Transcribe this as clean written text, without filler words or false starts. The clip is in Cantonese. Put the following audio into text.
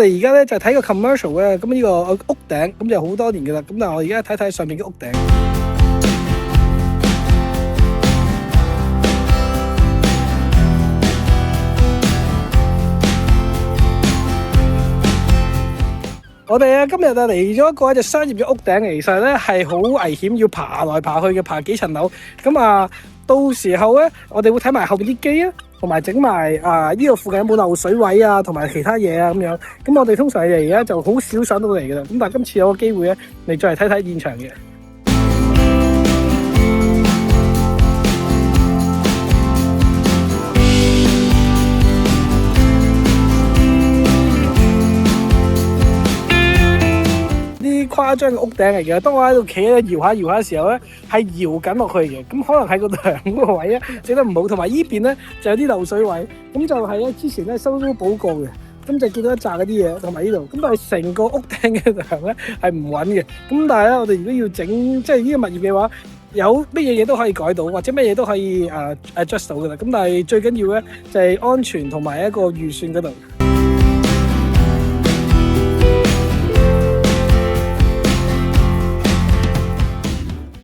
哋而家咧就睇個 commercial 嘅，咁呢個屋頂咁就好多年噶啦。咁但係我而家睇睇上面嘅屋頂。我哋今日嚟咗一隻商業嘅屋頂，其實咧係好危險，要爬來爬去嘅，爬幾層樓。咁到時候咧，我哋會睇埋後邊啲機啊，同埋整埋呢個附近有冇漏水位啊，同埋其他嘢啊咁樣。咁我哋通常嚟而家就好少上到嚟嘅啦。咁但係今次有個機會咧，嚟再嚟睇睇現場嘅。誇張嘅屋頂嚟嘅，當我喺度企咧搖下嘅時候咧，係搖緊落去嘅。咁可能喺個梁嗰個位咧整得唔好，同埋依邊咧就有啲漏水位。咁就係咧之前咧收到報告嘅，咁就見到一紮嗰啲嘢，同埋呢度。咁但係成個屋頂嘅梁咧係唔穩嘅。咁但係咧我哋如果要整即係呢個物業嘅話，有乜嘢都可以改到，或者乜嘢都可以adjust 到嘅啦。咁但係最緊要咧就係安全同埋一個預算嗰度。